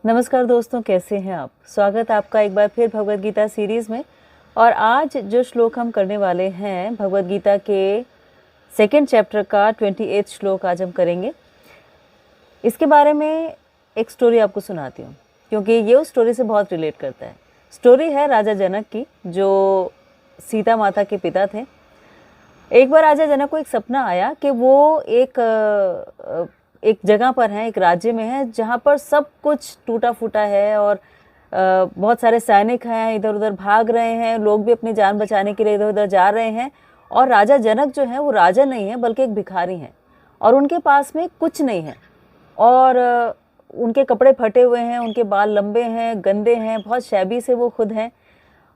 नमस्कार दोस्तों, कैसे हैं आप। स्वागत है आपका एक बार फिर भगवद गीता सीरीज़ में। और आज जो श्लोक हम करने वाले हैं भगवद गीता के सेकंड चैप्टर का 28 श्लोक आज हम करेंगे। इसके बारे में एक स्टोरी आपको सुनाती हूँ क्योंकि ये उस स्टोरी से बहुत रिलेट करता है। स्टोरी है राजा जनक की, जो सीता माता के पिता थे। एक बार राजा जनक को एक सपना आया कि वो एक जगह पर हैं, एक राज्य में है जहाँ पर सब कुछ टूटा फूटा है और बहुत सारे सैनिक हैं, इधर उधर भाग रहे हैं, लोग भी अपनी जान बचाने के लिए इधर उधर जा रहे हैं। और राजा जनक जो है वो राजा नहीं है बल्कि एक भिखारी हैं और उनके पास में कुछ नहीं है। और उनके कपड़े फटे हुए हैं, उनके बाल लंबे हैं, गंदे हैं, बहुत शैबी से वो खुद हैं।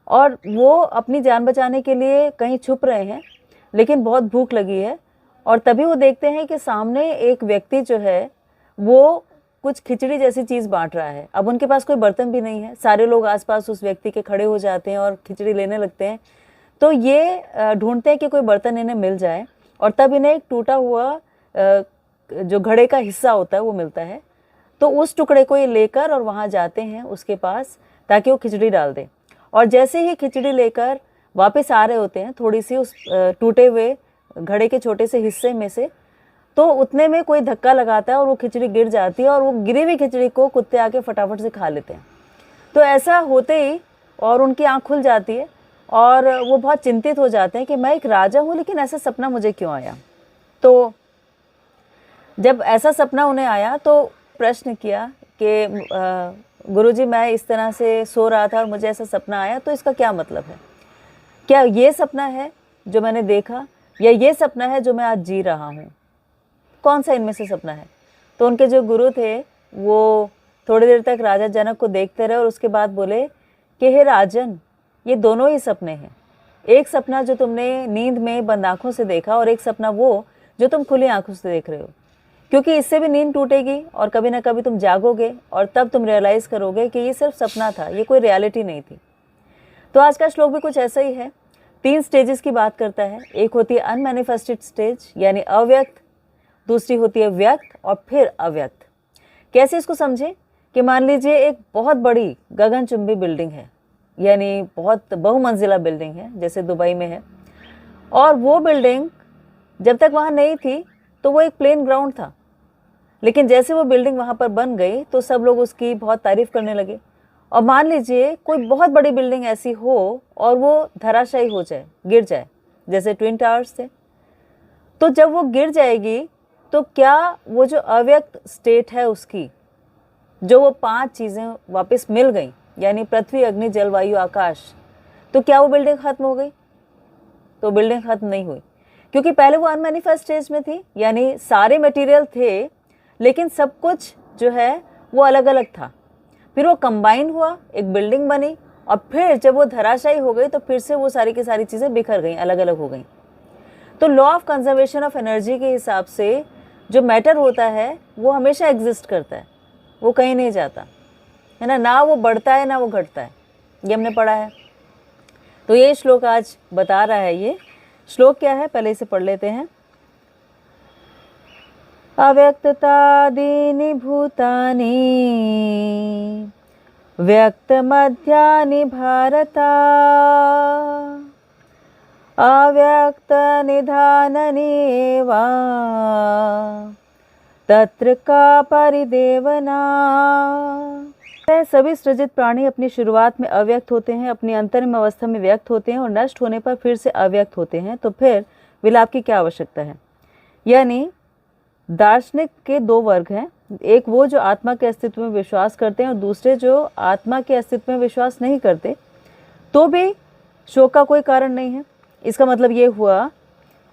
और वो अपनी जान बचाने के लिए कहीं छुप रहे हैं, लेकिन बहुत भूख लगी है। और तभी वो देखते हैं कि सामने एक व्यक्ति जो है वो कुछ खिचड़ी जैसी चीज़ बांट रहा है। अब उनके पास कोई बर्तन भी नहीं है, सारे लोग आसपास उस व्यक्ति के खड़े हो जाते हैं और खिचड़ी लेने लगते हैं। तो ये ढूंढते हैं कि कोई बर्तन इन्हें मिल जाए और तब इन्हें एक टूटा हुआ जो घड़े का हिस्सा होता है वो मिलता है। तो उस टुकड़े को ये लेकर और वहाँ जाते हैं उसके पास ताकि वो खिचड़ी डाल दे। और जैसे ही खिचड़ी लेकर वापस आ रहे होते हैं थोड़ी सी उस टूटे हुए घड़े के छोटे से हिस्से में से, तो उतने में कोई धक्का लगाता है और वो खिचड़ी गिर जाती है और वो गिरी हुई खिचड़ी को कुत्ते आके फटाफट से खा लेते हैं। तो ऐसा होते ही और उनकी आंख खुल जाती है और वो बहुत चिंतित हो जाते हैं कि मैं एक राजा हूँ लेकिन ऐसा सपना मुझे क्यों आया। तो जब ऐसा सपना उन्हें आया तो प्रश्न किया कि गुरुजी, मैं इस तरह से सो रहा था और मुझे ऐसा सपना आया, तो इसका क्या मतलब है? क्या ये सपना है जो मैंने देखा या ये सपना है जो मैं आज जी रहा हूँ? कौन सा इनमें से सपना है? तो उनके जो गुरु थे वो थोड़ी देर तक राजा जनक को देखते रहे और उसके बाद बोले कि हे राजन, ये दोनों ही सपने हैं। एक सपना जो तुमने नींद में बंद आँखों से देखा और एक सपना वो जो तुम खुली आँखों से देख रहे हो, क्योंकि इससे भी नींद टूटेगी और कभी ना कभी तुम जागोगे और तब तुम रियलाइज़ करोगे कि ये सिर्फ सपना था, ये कोई रियलिटी नहीं थी। तो आज का श्लोक भी कुछ ऐसा ही है। 3 स्टेजेस की बात करता है। एक होती है अनमैनिफेस्टेड स्टेज यानी अव्यक्त, दूसरी होती है व्यक्त और फिर अव्यक्त। कैसे इसको समझें कि मान लीजिए एक बहुत बड़ी गगनचुंबी बिल्डिंग है, यानी बहुत बहुमंजिला बिल्डिंग है जैसे दुबई में है, और वो बिल्डिंग जब तक वहाँ नहीं थी तो वो एक प्लेन ग्राउंड था। लेकिन जैसे वो बिल्डिंग वहाँ पर बन गई तो सब लोग उसकी बहुत तारीफ करने लगे। और मान लीजिए कोई बहुत बड़ी बिल्डिंग ऐसी हो और वो धराशायी हो जाए, गिर जाए, जैसे ट्विन टावर्स थे, तो जब वो गिर जाएगी तो क्या वो जो अव्यक्त स्टेट है उसकी, जो वो 5 चीज़ें वापस मिल गई यानी पृथ्वी, अग्नि, जल, वायु, आकाश, तो क्या वो बिल्डिंग खत्म हो गई? तो बिल्डिंग खत्म नहीं हुई, क्योंकि पहले वो अनमैनिफेस्ट स्टेज में थी, यानी सारे मटेरियल थे लेकिन सब कुछ जो है वो अलग अलग था। फिर वो कंबाइन हुआ, एक बिल्डिंग बनी, और फिर जब वो धराशायी हो गई तो फिर से वो सारी की सारी चीज़ें बिखर गई, अलग अलग हो गई। तो law of conservation of energy के हिसाब से जो मैटर होता है वो हमेशा एग्जिस्ट करता है, वो कहीं नहीं जाता है ना वो बढ़ता है ना वो घटता है, ये हमने पढ़ा है। तो ये श्लोक आज बता रहा है। ये श्लोक क्या है पहले इसे पढ़ लेते हैं। अव्यक्ततादीनि भूतानि व्यक्तमध्यानि भारता अव्यक्तनिधाननि एवा तत्र का परिदेवना। सभी सृजित प्राणी अपनी शुरुआत में अव्यक्त होते हैं, अपनी अंतरिम अवस्था में व्यक्त होते हैं और नष्ट होने पर फिर से अव्यक्त होते हैं। तो फिर विलाप की क्या आवश्यकता है? यानी दार्शनिक के 2 वर्ग हैं, एक वो जो आत्मा के अस्तित्व में विश्वास करते हैं और दूसरे जो आत्मा के अस्तित्व में विश्वास नहीं करते। तो भी शोक का कोई कारण नहीं है। इसका मतलब ये हुआ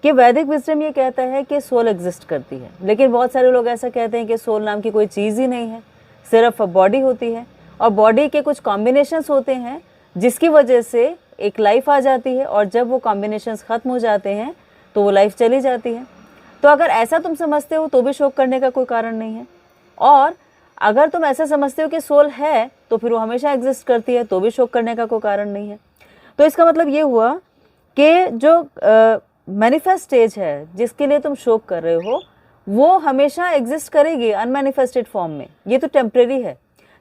कि वैदिक विजडम ये कहता है कि सोल एग्जिस्ट करती है, लेकिन बहुत सारे लोग ऐसा कहते हैं कि सोल नाम की कोई चीज़ ही नहीं है, सिर्फ बॉडी होती है और बॉडी के कुछ कॉम्बिनेशंस होते हैं जिसकी वजह से एक लाइफ आ जाती है, और जब वो कॉम्बिनेशंस ख़त्म हो जाते हैं तो वो लाइफ चली जाती है। तो अगर ऐसा तुम समझते हो तो भी शोक करने का कोई कारण नहीं है, और अगर तुम ऐसा समझते हो कि सोल है तो फिर वो हमेशा एग्जिस्ट करती है तो भी शोक करने का कोई कारण नहीं है। तो इसका मतलब ये हुआ कि जो मैनिफेस्ट स्टेज है जिसके लिए तुम शोक कर रहे हो वो हमेशा एग्जिस्ट करेगी अनमैनिफेस्टेड फॉर्म में। ये तो टेम्परेरी है,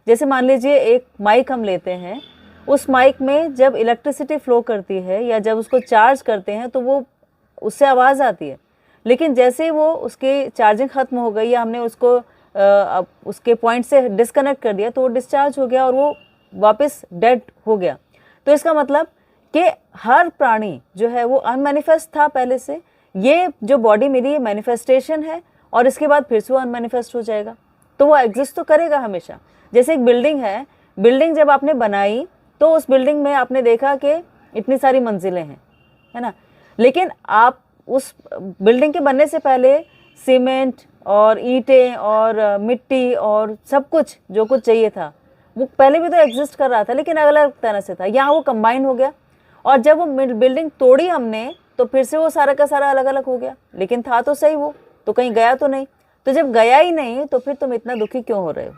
जैसे मान लीजिए एक माइक हम लेते हैं, उस माइक में जब इलेक्ट्रिसिटी फ्लो करती है या जब उसको चार्ज करते हैं तो वो उससे आवाज़ आती है, लेकिन जैसे वो उसकी चार्जिंग ख़त्म हो गई या हमने उसको उसके पॉइंट से डिस्कनेक्ट कर दिया तो वो डिस्चार्ज हो गया और वो वापस डेड हो गया। तो इसका मतलब कि हर प्राणी जो है वो अनमैनिफेस्ट था पहले से। ये जो बॉडी मेरी ये मैनिफेस्टेशन है और इसके बाद फिर से वो अनमैनिफेस्ट हो जाएगा, तो वो एग्जिस्ट तो करेगा हमेशा। जैसे एक बिल्डिंग है, बिल्डिंग जब आपने बनाई तो उस बिल्डिंग में आपने देखा कि इतनी सारी मंजिलें हैं, है ना, लेकिन आप उस बिल्डिंग के बनने से पहले सीमेंट और ईंटें और मिट्टी और सब कुछ जो कुछ चाहिए था वो पहले भी तो एग्जिस्ट कर रहा था, लेकिन अलग अलग तरह से था। यहाँ वो कंबाइन हो गया और जब वो बिल्डिंग तोड़ी हमने तो फिर से वो सारा का सारा अलग अलग हो गया, लेकिन था तो सही, वो तो कहीं गया तो नहीं। तो जब गया ही नहीं तो फिर तुम इतना दुखी क्यों हो रहे हो?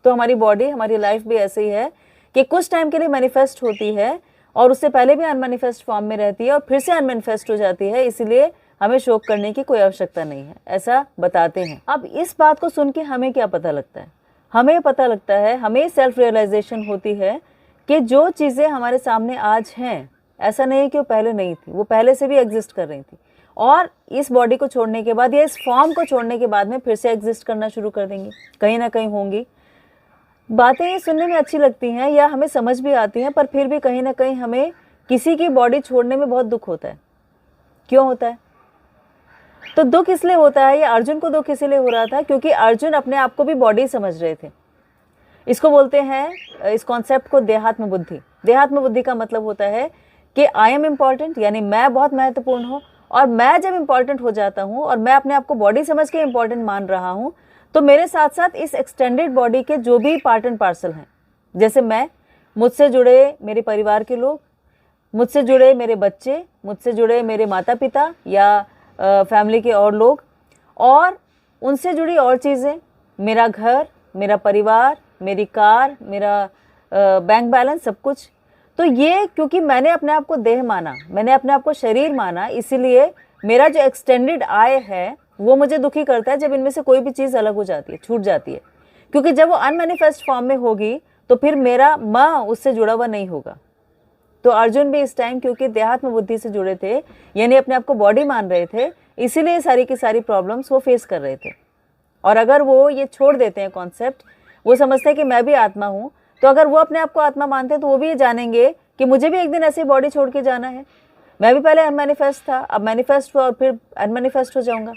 तो हमारी बॉडी, हमारी लाइफ भी ऐसे ही है कि कुछ टाइम के लिए मैनिफेस्ट होती है और उससे पहले भी अनमैनिफेस्ट फॉर्म में रहती है और फिर से अनमैनिफेस्ट हो जाती है, इसलिए हमें शोक करने की कोई आवश्यकता नहीं है, ऐसा बताते हैं। अब इस बात को सुन के हमें क्या पता लगता है? हमें पता लगता है, हमें सेल्फ रियलाइजेशन होती है कि जो चीज़ें हमारे सामने आज हैं, ऐसा नहीं कि वो पहले नहीं थी, वो पहले से भी एग्जिस्ट कर रही थी और इस बॉडी को छोड़ने के बाद या इस फॉर्म को छोड़ने के बाद में फिर से एग्जिस्ट करना शुरू कर देंगी, कहीं ना कहीं होंगी। बातें ये सुनने में अच्छी लगती हैं या हमें समझ भी आती हैं, पर फिर भी कहीं ना कहीं हमें किसी की बॉडी छोड़ने में बहुत दुख होता है। क्यों होता है? तो दुख इसलिए होता है, या अर्जुन को दुख इसलिए हो रहा था क्योंकि अर्जुन अपने आप को भी बॉडी समझ रहे थे। इसको बोलते हैं, इस कॉन्सेप्ट को देहात्म बुद्धि। देहात्म बुद्धि का मतलब होता है कि आई एम इम्पॉर्टेंट, यानी मैं बहुत महत्वपूर्ण हूँ, और मैं जब इम्पॉर्टेंट हो जाता हूँ और मैं अपने आप को बॉडी समझ के इम्पॉर्टेंट मान रहा हूँ, तो मेरे साथ साथ इस एक्सटेंडेड बॉडी के जो भी पार्ट एंड पार्सल हैं, जैसे मैं, मुझसे जुड़े मेरे परिवार के लोग, मुझसे जुड़े मेरे बच्चे, मुझसे जुड़े मेरे माता पिता या फैमिली के और लोग, और उनसे जुड़ी और चीज़ें, मेरा घर, मेरा परिवार, मेरी कार, मेरा बैंक बैलेंस, सब कुछ। तो ये क्योंकि मैंने अपने आप को देह माना, मैंने अपने आप को शरीर माना, इसीलिए मेरा जो एक्सटेंडेड आय है वो मुझे दुखी करता है जब इनमें से कोई भी चीज़ अलग हो जाती है, छूट जाती है। क्योंकि जब वो अनमैनिफेस्ट फॉर्म में होगी तो फिर मेरा मैं उससे जुड़ा हुआ नहीं होगा। तो अर्जुन भी इस टाइम क्योंकि देहात्म बुद्धि से जुड़े थे, यानी अपने आप को बॉडी मान रहे थे, इसीलिए सारी की सारी प्रॉब्लम्स वो फेस कर रहे थे। और अगर वो ये छोड़ देते हैं कॉन्सेप्ट, वो समझते हैं कि मैं भी आत्मा हूँ, तो अगर वो अपने आप को आत्मा मानते हैं तो वो भी ये जानेंगे कि मुझे भी एक दिन ऐसी बॉडी छोड़ के जाना है। मैं भी पहले अनमैनिफेस्ट था, अब मैनिफेस्ट हुआ और फिर अनमैनिफेस्ट हो जाऊंगा।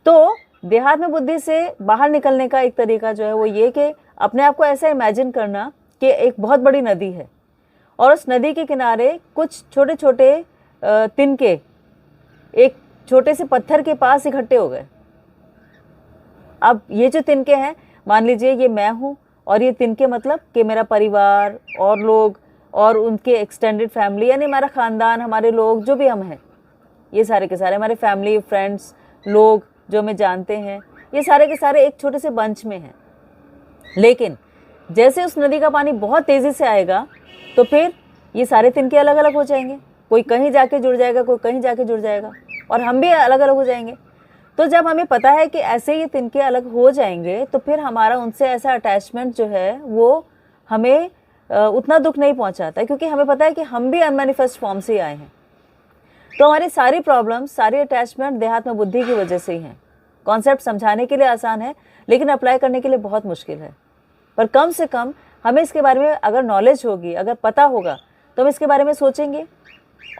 तो देहात्म बुद्धि से बाहर निकलने का एक तरीका जो है वो ये कि अपने आप को ऐसा इमेजिन करना कि एक बहुत बड़ी नदी है और उस नदी के किनारे कुछ छोटे छोटे तिनके एक छोटे से पत्थर के पास इकट्ठे हो गए। अब ये जो तिनके हैं, मान लीजिए ये मैं हूँ, और ये तिनके मतलब कि मेरा परिवार और लोग और उनके एक्सटेंडेड फैमिली, यानी हमारा ख़ानदान, हमारे लोग जो भी हम हैं, ये सारे के सारे हमारे फैमिली, फ्रेंड्स, लोग जो हमें जानते हैं, ये सारे के सारे एक छोटे से बंच में हैं। लेकिन जैसे उस नदी का पानी बहुत तेज़ी से आएगा तो फिर ये सारे तिनके अलग अलग हो जाएंगे, कोई कहीं जाके जुड़ जाएगा, कोई कहीं जाके जुड़ जाएगा, और हम भी अलग अलग हो जाएंगे। तो जब हमें पता है कि ऐसे ये तिनके अलग हो जाएंगे तो फिर हमारा उनसे ऐसा अटैचमेंट जो है वो हमें उतना दुख नहीं पहुंचाता, क्योंकि हमें पता है कि हम भी अनमैनिफेस्ट फॉर्म से ही आए हैं। तो हमारी सारी प्रॉब्लम्स, सारी अटैचमेंट देहात्म बुद्धि की वजह से ही हैं। कॉन्सेप्ट समझाने के लिए आसान है लेकिन अप्लाई करने के लिए बहुत मुश्किल है। पर कम से कम हमें इसके बारे में अगर नॉलेज होगी, अगर पता होगा, तो हम इसके बारे में सोचेंगे,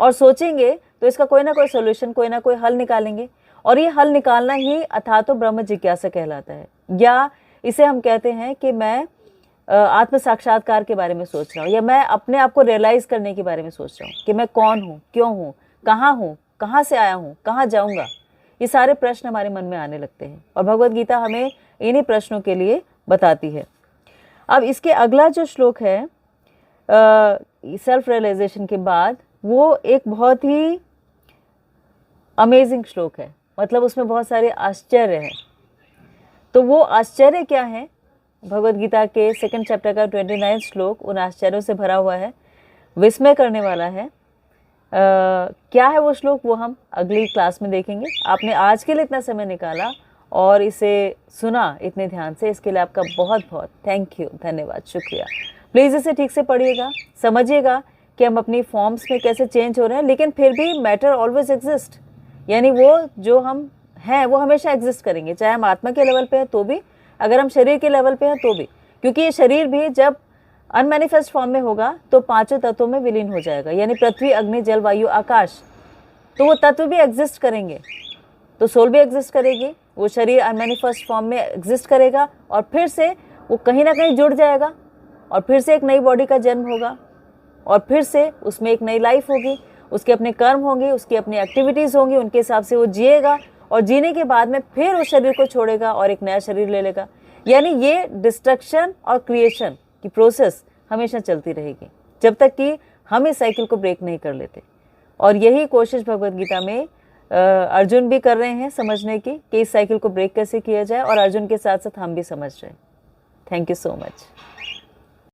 और सोचेंगे तो इसका कोई ना कोई सोल्यूशन, कोई ना कोई हल निकालेंगे। और ये हल निकालना ही अथातो ब्रह्म जिज्ञासा कहलाता है, या इसे हम कहते हैं कि मैं आत्म साक्षात्कार के बारे में सोच रहा हूँ, या मैं अपने आप को रियलाइज़ करने के बारे में सोच रहा हूँ कि मैं कौन हूँ, क्यों हूँ, कहाँ से आया हूँ, कहाँ जाऊँगा। ये सारे प्रश्न हमारे मन में आने लगते हैं और भगवद गीता हमें इन्हीं प्रश्नों के लिए बताती है। अब इसके अगला जो श्लोक है सेल्फ रियलाइजेशन के बाद, वो एक बहुत ही अमेजिंग श्लोक है, मतलब उसमें बहुत सारे आश्चर्य हैं। तो वो आश्चर्य क्या है? भगवद गीता के 2nd चैप्टर का 29 श्लोक उन आश्चर्यों से भरा हुआ है, विस्मय करने वाला है। क्या है वो श्लोक, वो हम अगली क्लास में देखेंगे। आपने आज के लिए इतना समय निकाला और इसे सुना इतने ध्यान से, इसके लिए आपका बहुत बहुत थैंक यू, धन्यवाद, शुक्रिया। प्लीज़ इसे ठीक से पढ़िएगा, समझिएगा कि हम अपनी फॉर्म्स में कैसे चेंज हो रहे हैं, लेकिन फिर भी मैटर ऑलवेज एग्जिस्ट, यानी वो जो हम हैं वो हमेशा एग्जिस्ट करेंगे, चाहे हम आत्मा के लेवल पे हैं तो भी, अगर हम शरीर के लेवल पे हैं तो भी, क्योंकि ये शरीर भी जब अनमैनिफेस्ट फॉर्म में होगा तो पांचों तत्वों में विलीन हो जाएगा, यानी पृथ्वी, अग्नि, जल, वायु, आकाश, तो वो तत्व भी एग्जिस्ट करेंगे, तो सोल भी एग्जिस्ट करेगी, वो शरीर अनमैनिफेस्ट फॉर्म में एग्जिस्ट करेगा और फिर से वो कहीं ना कहीं जुड़ जाएगा और फिर से एक नई बॉडी का जन्म होगा और फिर से उसमें एक नई लाइफ होगी, उसके अपने कर्म होंगे, उसकी अपनी एक्टिविटीज़ होंगी, उनके हिसाब से वो जिएगा और जीने के बाद में फिर उस शरीर को छोड़ेगा और एक नया शरीर ले लेगा। यानी ये डिस्ट्रक्शन और क्रिएशन की प्रोसेस हमेशा चलती रहेगी जब तक कि हम इस साइकिल को ब्रेक नहीं कर लेते। और यही कोशिश भगवद गीता में अर्जुन भी कर रहे हैं समझने की कि इस साइकिल को ब्रेक कैसे किया जाए, और अर्जुन के साथ साथ हम भी समझ रहे हैं। Thank you so much.